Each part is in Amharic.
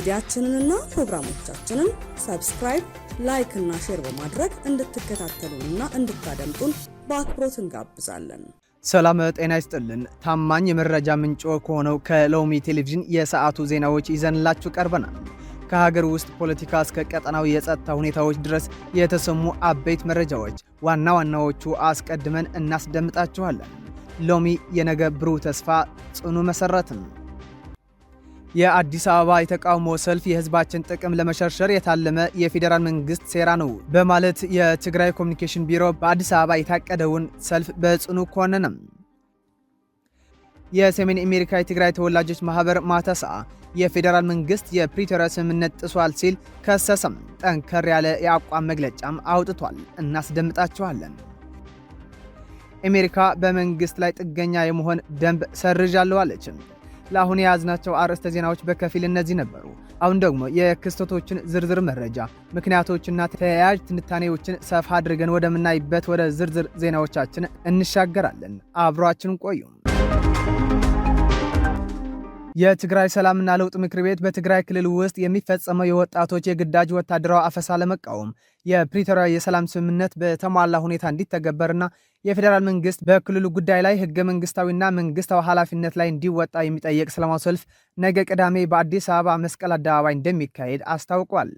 ሚዲያችንንና ፕሮግራሞቻችንን ሰብስክራይብ፣ ላይክ እና ሼር በማድረግ እንድትከታተሉንና እንድታደምጡን በአክብሮት እንጋብዛለን። ሰላም ጤና ይስጥልን። ታማኝ የመረጃ ምንጭ ከሆነው ከሎሚ ቴሌቪዥን የሰዓቱ ዜናዎች ይዘንላችሁ ቀርበናል። ከሀገር ውስጥ ፖለቲካ እስከ ቀጠናዊ የጸጥታ ሁኔታዎች ድረስ የተሰሙ አበይት መረጃዎች ዋና ዋናዎቹ አስቀድመን እናስደምጣችኋለን። ሎሚ የነገ ብሩህ ተስፋ ጽኑ መሰረትም። የአዲስ አበባ የተቃውሞ ሰልፍ የህዝባችን ጥቅም ለመሸርሸር የታለመ የፌዴራል መንግስት ሴራ ነው በማለት የትግራይ ኮሚኒኬሽን ቢሮ በአዲስ አበባ የታቀደውን ሰልፍ በጽኑ ኮነነም። የሰሜን አሜሪካ የትግራይ ተወላጆች ማህበር ማተሳ የፌዴራል መንግስት የፕሪቶሪያ ስምምነት ጥሷል ሲል ከሰሰም። ጠንከር ያለ የአቋም መግለጫም አውጥቷል፣ እናስደምጣችኋለን። አሜሪካ በመንግስት ላይ ጥገኛ የመሆን ደንብ ሰርዣለሁ አለች። ለአሁን የያዝናቸው አርዕስተ ዜናዎች በከፊል እነዚህ ነበሩ። አሁን ደግሞ የክስተቶችን ዝርዝር መረጃ፣ ምክንያቶችና ተያያዥ ትንታኔዎችን ሰፋ አድርገን ወደምናይበት ወደ ዝርዝር ዜናዎቻችን እንሻገራለን። አብሯችን ቆዩ። የትግራይ ሰላምና ለውጥ ምክር ቤት በትግራይ ክልል ውስጥ የሚፈጸመው የወጣቶች የግዳጅ ወታደራዊ አፈሳ ለመቃወም የፕሪቶሪያ የሰላም ስምምነት በተሟላ ሁኔታ እንዲተገበርና የፌዴራል መንግስት በክልሉ ጉዳይ ላይ ህገ መንግስታዊና መንግስታዊ ኃላፊነት ላይ እንዲወጣ የሚጠይቅ ሰላማዊ ሰልፍ ነገ ቅዳሜ በአዲስ አበባ መስቀል አደባባይ እንደሚካሄድ አስታውቋል።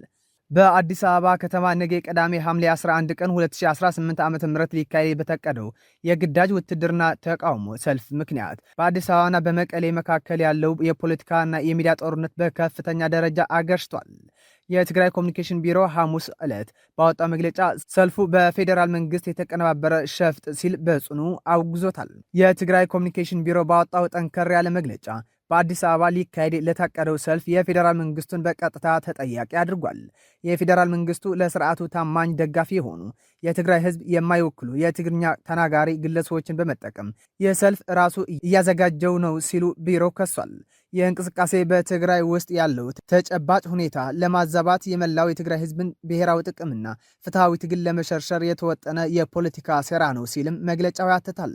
በአዲስ አበባ ከተማ ነገ ቅዳሜ ሐምሌ 11 ቀን 2018 ዓ.ም ሊካሄድ በተቀደው የግዳጅ ውትድርና ተቃውሞ ሰልፍ ምክንያት በአዲስ አበባና በመቀሌ መካከል ያለው የፖለቲካና የሚዲያ ጦርነት በከፍተኛ ደረጃ አገርሽቷል። የትግራይ ኮሚኒኬሽን ቢሮ ሐሙስ ዕለት ባወጣው መግለጫ ሰልፉ በፌዴራል መንግስት የተቀነባበረ ሸፍጥ ሲል በጽኑ አውግዞታል። የትግራይ ኮሚኒኬሽን ቢሮ ባወጣው ጠንከር ያለ መግለጫ በአዲስ አበባ ሊካሄድ ለታቀደው ሰልፍ የፌዴራል መንግስቱን በቀጥታ ተጠያቂ አድርጓል። የፌዴራል መንግስቱ ለስርዓቱ ታማኝ ደጋፊ የሆኑ የትግራይ ህዝብ የማይወክሉ የትግርኛ ተናጋሪ ግለሰቦችን በመጠቀም የሰልፍ ራሱ እያዘጋጀው ነው ሲሉ ቢሮ ከሷል። የእንቅስቃሴ በትግራይ ውስጥ ያለው ተጨባጭ ሁኔታ ለማዛባት የመላው የትግራይ ህዝብን ብሔራዊ ጥቅምና ፍትሐዊ ትግል ለመሸርሸር የተወጠነ የፖለቲካ ሴራ ነው ሲልም መግለጫው ያትታል።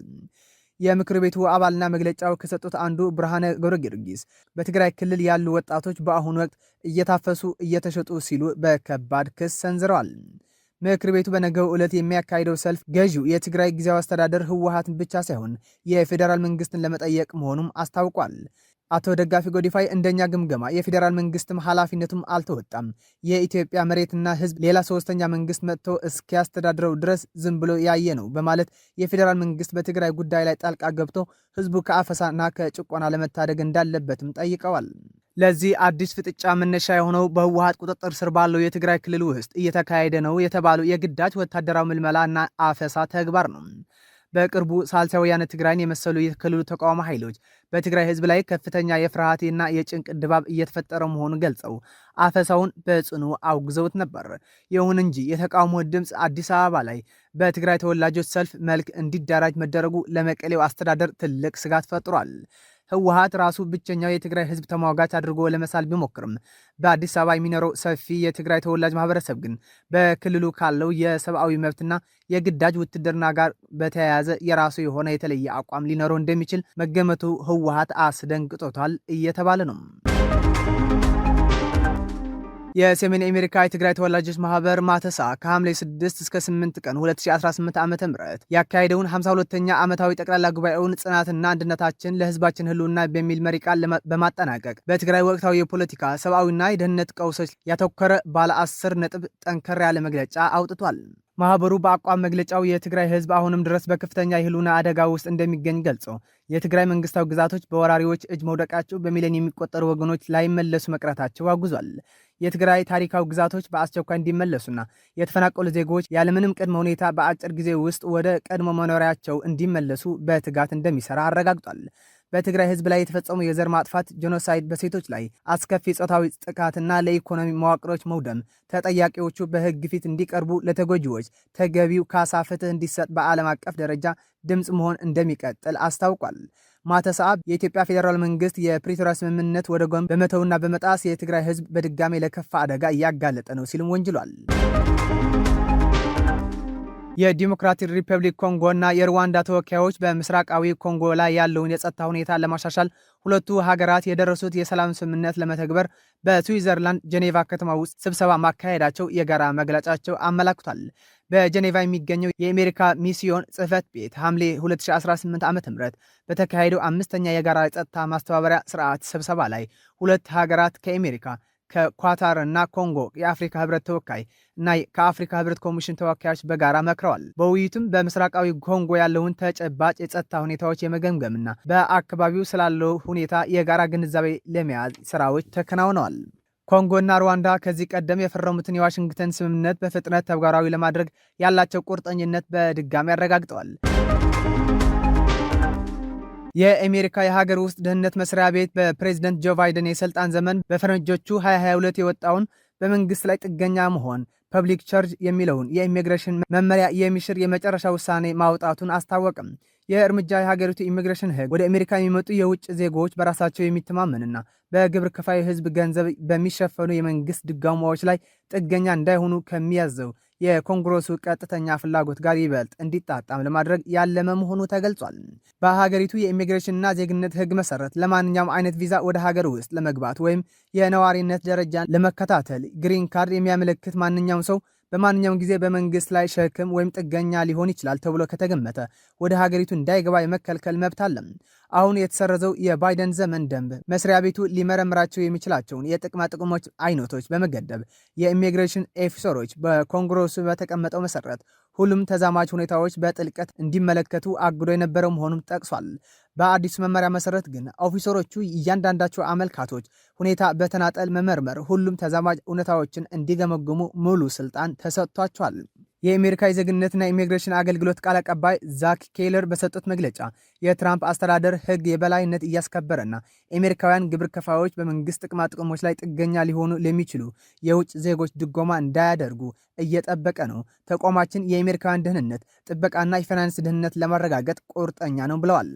የምክር ቤቱ አባልና መግለጫው ከሰጡት አንዱ ብርሃነ ገብረጊዮርጊስ በትግራይ ክልል ያሉ ወጣቶች በአሁኑ ወቅት እየታፈሱ እየተሸጡ ሲሉ በከባድ ክስ ሰንዝረዋል። ምክር ቤቱ በነገው ዕለት የሚያካሂደው ሰልፍ ገዢው የትግራይ ጊዜያዊ አስተዳደር ህወሓትን ብቻ ሳይሆን የፌዴራል መንግስትን ለመጠየቅ መሆኑም አስታውቋል። አቶ ደጋፊ ጎዲፋይ እንደኛ ግምገማ የፌዴራል መንግስትም ኃላፊነቱም አልተወጣም፣ የኢትዮጵያ መሬትና ህዝብ ሌላ ሶስተኛ መንግስት መጥቶ እስኪያስተዳድረው ድረስ ዝም ብሎ ያየ ነው በማለት የፌዴራል መንግስት በትግራይ ጉዳይ ላይ ጣልቃ ገብቶ ህዝቡ ከአፈሳና ከጭቆና ለመታደግ እንዳለበትም ጠይቀዋል። ለዚህ አዲስ ፍጥጫ መነሻ የሆነው በህወሓት ቁጥጥር ስር ባለው የትግራይ ክልል ውስጥ እየተካሄደ ነው የተባለው የግዳጅ ወታደራዊ ምልመላና አፈሳ ተግባር ነው። በቅርቡ ሳልሳይ ወያነ ትግራይን የመሰሉ የክልሉ ተቃዋሚ ኃይሎች በትግራይ ህዝብ ላይ ከፍተኛ የፍርሃትና የጭንቅ ድባብ እየተፈጠረ መሆኑን ገልጸው አፈሳውን በጽኑ አውግዘውት ነበር። ይሁን እንጂ የተቃውሞ ድምፅ አዲስ አበባ ላይ በትግራይ ተወላጆች ሰልፍ መልክ እንዲደራጅ መደረጉ ለመቀሌው አስተዳደር ትልቅ ስጋት ፈጥሯል። ህወሓት ራሱ ብቸኛው የትግራይ ህዝብ ተሟጋች አድርጎ ለመሳል ቢሞክርም በአዲስ አበባ የሚኖረው ሰፊ የትግራይ ተወላጅ ማህበረሰብ ግን በክልሉ ካለው የሰብአዊ መብትና የግዳጅ ውትድርና ጋር በተያያዘ የራሱ የሆነ የተለየ አቋም ሊኖረው እንደሚችል መገመቱ ህወሓት አስደንግጦታል እየተባለ ነው። የሰሜን አሜሪካ የትግራይ ተወላጆች ማህበር ማተሳ ከሐምሌ 6 እስከ 8 ቀን 2018 ዓ.ም ያካሄደውን 52ኛ ዓመታዊ ጠቅላላ ጉባኤውን ጽናትና አንድነታችን ለህዝባችን ህልውና በሚል መሪ ቃል በማጠናቀቅ በትግራይ ወቅታዊ የፖለቲካ ሰብአዊና የደህንነት ቀውሶች ያተኮረ ባለ 10 ነጥብ ጠንከር ያለ መግለጫ አውጥቷል። ማህበሩ በአቋም መግለጫው የትግራይ ህዝብ አሁንም ድረስ በከፍተኛ የህልውና አደጋ ውስጥ እንደሚገኝ ገልጾ የትግራይ መንግስታዊ ግዛቶች በወራሪዎች እጅ መውደቃቸው በሚሊዮን የሚቆጠሩ ወገኖች ላይመለሱ መቅረታቸው አጉዟል። የትግራይ ታሪካዊ ግዛቶች በአስቸኳይ እንዲመለሱና የተፈናቀሉ ዜጎች ያለምንም ቅድመ ሁኔታ በአጭር ጊዜ ውስጥ ወደ ቀድሞ መኖሪያቸው እንዲመለሱ በትጋት እንደሚሰራ አረጋግጧል። በትግራይ ህዝብ ላይ የተፈጸመው የዘር ማጥፋት ጄኖሳይድ፣ በሴቶች ላይ አስከፊ ጾታዊ ጥቃትና ለኢኮኖሚ መዋቅሮች መውደም ተጠያቂዎቹ በህግ ፊት እንዲቀርቡ፣ ለተጎጂዎች ተገቢው ካሳ ፍትህ እንዲሰጥ በዓለም አቀፍ ደረጃ ድምፅ መሆን እንደሚቀጥል አስታውቋል። ማተሰዓብ የኢትዮጵያ ፌዴራል መንግስት የፕሪቶሪያ ስምምነት ወደ ጎን በመተውና በመጣስ የትግራይ ህዝብ በድጋሜ ለከፋ አደጋ እያጋለጠ ነው ሲልም ወንጅሏል። የዲሞክራቲክ ሪፐብሊክ ኮንጎ እና የሩዋንዳ ተወካዮች በምስራቃዊ ኮንጎ ላይ ያለውን የጸጥታ ሁኔታ ለማሻሻል ሁለቱ ሀገራት የደረሱት የሰላም ስምምነት ለመተግበር በስዊዘርላንድ ጄኔቫ ከተማ ውስጥ ስብሰባ ማካሄዳቸው የጋራ መግለጫቸው አመላክቷል። በጄኔቫ የሚገኘው የአሜሪካ ሚስዮን ጽህፈት ቤት ሐምሌ 2018 ዓ.ም በተካሄደው አምስተኛ የጋራ የጸጥታ ማስተባበሪያ ስርዓት ስብሰባ ላይ ሁለት ሀገራት ከአሜሪካ ከኳታር እና ኮንጎ የአፍሪካ ህብረት ተወካይ እና ከአፍሪካ ህብረት ኮሚሽን ተወካዮች በጋራ መክረዋል። በውይይቱም በምስራቃዊ ኮንጎ ያለውን ተጨባጭ የጸጥታ ሁኔታዎች የመገምገምና በአካባቢው ስላለው ሁኔታ የጋራ ግንዛቤ ለመያዝ ስራዎች ተከናውነዋል። ኮንጎና ሩዋንዳ ከዚህ ቀደም የፈረሙትን የዋሽንግተን ስምምነት በፍጥነት ተግባራዊ ለማድረግ ያላቸው ቁርጠኝነት በድጋሚ አረጋግጠዋል። የአሜሪካ የሀገር ውስጥ ደህንነት መስሪያ ቤት በፕሬዝደንት ጆ ባይደን የስልጣን ዘመን በፈረንጆቹ 2022 የወጣውን በመንግስት ላይ ጥገኛ መሆን ፐብሊክ ቻርጅ የሚለውን የኢሚግሬሽን መመሪያ የሚሽር የመጨረሻ ውሳኔ ማውጣቱን አስታወቅም። ይህ እርምጃ የሀገሪቱ ኢሚግሬሽን ህግ ወደ አሜሪካ የሚመጡ የውጭ ዜጎች በራሳቸው የሚተማመንና በግብር ከፋይ ህዝብ ገንዘብ በሚሸፈኑ የመንግስት ድጎማዎች ላይ ጥገኛ እንዳይሆኑ ከሚያዘው የኮንግረሱ ቀጥተኛ ፍላጎት ጋር ይበልጥ እንዲጣጣም ለማድረግ ያለመ መሆኑ ተገልጿል። በሀገሪቱ የኢሚግሬሽንና ዜግነት ህግ መሰረት ለማንኛውም አይነት ቪዛ ወደ ሀገር ውስጥ ለመግባት ወይም የነዋሪነት ደረጃን ለመከታተል ግሪን ካርድ የሚያመለክት ማንኛውም ሰው በማንኛውም ጊዜ በመንግስት ላይ ሸክም ወይም ጥገኛ ሊሆን ይችላል ተብሎ ከተገመተ ወደ ሀገሪቱ እንዳይገባ የመከልከል መብት አለ። አሁን የተሰረዘው የባይደን ዘመን ደንብ መስሪያ ቤቱ ሊመረምራቸው የሚችላቸውን የጥቅማ ጥቅሞች አይነቶች በመገደብ የኢሚግሬሽን ኦፊሰሮች በኮንግረሱ በተቀመጠው መሰረት ሁሉም ተዛማች ሁኔታዎች በጥልቀት እንዲመለከቱ አግዶ የነበረው መሆኑን ጠቅሷል። በአዲሱ መመሪያ መሰረት ግን ኦፊሰሮቹ እያንዳንዳቸው አመልካቶች ሁኔታ በተናጠል መመርመር፣ ሁሉም ተዛማጅ እውነታዎችን እንዲገመግሙ ሙሉ ስልጣን ተሰጥቷቸዋል። የአሜሪካ የዜግነትና ኢሚግሬሽን አገልግሎት ቃል አቀባይ ዛክ ኬለር በሰጡት መግለጫ የትራምፕ አስተዳደር ሕግ የበላይነት እያስከበረና አሜሪካውያን ግብር ከፋዮች በመንግስት ጥቅማ ጥቅሞች ላይ ጥገኛ ሊሆኑ ለሚችሉ የውጭ ዜጎች ድጎማ እንዳያደርጉ እየጠበቀ ነው። ተቋማችን የአሜሪካውያን ደህንነት ጥበቃና የፋይናንስ ደህንነት ለማረጋገጥ ቁርጠኛ ነው ብለዋል።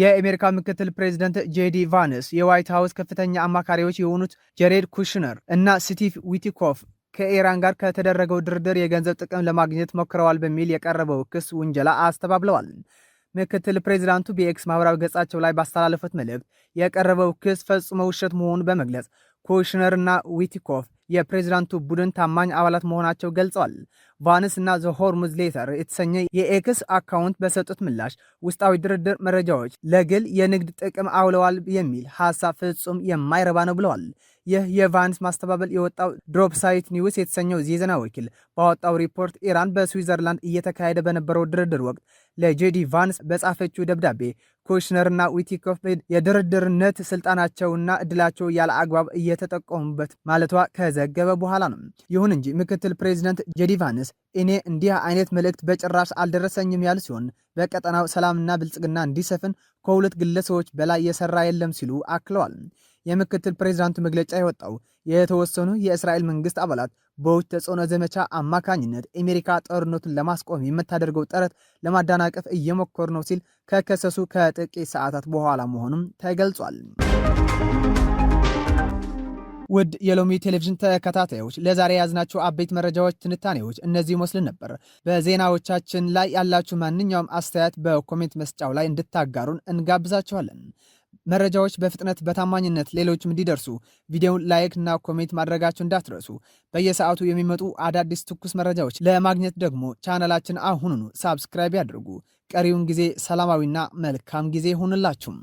የአሜሪካ ምክትል ፕሬዚደንት ጄዲ ቫንስ የዋይት ሀውስ ከፍተኛ አማካሪዎች የሆኑት ጄሬድ ኩሽነር እና ስቲቭ ዊትኮፍ ከኢራን ጋር ከተደረገው ድርድር የገንዘብ ጥቅም ለማግኘት ሞክረዋል በሚል የቀረበው ክስ ውንጀላ አስተባብለዋል። ምክትል ፕሬዚዳንቱ በኤክስ ማህበራዊ ገጻቸው ላይ ባስተላለፉት መልእክት የቀረበው ክስ ፈጽሞ ውሸት መሆኑን በመግለጽ ኩሽነር እና ዊትኮፍ የፕሬዚዳንቱ ቡድን ታማኝ አባላት መሆናቸው ገልጸዋል። ቫንስ እና ዘ ሆርሙዝ ሌተር የተሰኘ የኤክስ አካውንት በሰጡት ምላሽ ውስጣዊ ድርድር መረጃዎች ለግል የንግድ ጥቅም አውለዋል የሚል ሐሳብ ፍጹም የማይረባ ነው ብለዋል። ይህ የቫንስ ማስተባበል የወጣው ድሮፕ ሳይት ኒውስ የተሰኘው የዜና ወኪል ባወጣው ሪፖርት ኢራን በስዊዘርላንድ እየተካሄደ በነበረው ድርድር ወቅት ለጄዲ ቫንስ በጻፈችው ደብዳቤ ኩሽነርና ዊትኮፍ የድርድርነት ስልጣናቸውና እድላቸው ያለ አግባብ እየተጠቀሙበት ማለቷ ከዘገበ በኋላ ነው። ይሁን እንጂ ምክትል ፕሬዚደንት ጄዲ ቫንስ እኔ እንዲህ አይነት መልእክት በጭራሽ አልደረሰኝም ያሉ ሲሆን በቀጠናው ሰላምና ብልጽግና እንዲሰፍን ከሁለት ግለሰቦች በላይ የሰራ የለም ሲሉ አክለዋል። የምክትል ፕሬዚዳንቱ መግለጫ የወጣው የተወሰኑ የእስራኤል መንግስት አባላት በውጭ ተጽዕኖ ዘመቻ አማካኝነት አሜሪካ ጦርነቱን ለማስቆም የምታደርገው ጥረት ለማደናቀፍ እየሞከሩ ነው ሲል ከከሰሱ ከጥቂት ሰዓታት በኋላ መሆኑም ተገልጿል። ውድ የሎሚ ቴሌቪዥን ተከታታዮች ለዛሬ ያዝናቸው አበይት መረጃዎች፣ ትንታኔዎች እነዚህ ይመስሉ ነበር። በዜናዎቻችን ላይ ያላችሁ ማንኛውም አስተያየት በኮሜንት መስጫው ላይ እንድታጋሩን እንጋብዛችኋለን። መረጃዎች በፍጥነት በታማኝነት ሌሎችም እንዲደርሱ ቪዲዮውን ላይክ እና ኮሜንት ማድረጋችሁ እንዳትረሱ። በየሰዓቱ የሚመጡ አዳዲስ ትኩስ መረጃዎች ለማግኘት ደግሞ ቻናላችን አሁኑኑ ሳብስክራይብ ያድርጉ። ቀሪውን ጊዜ ሰላማዊና መልካም ጊዜ ይሁንላችሁም።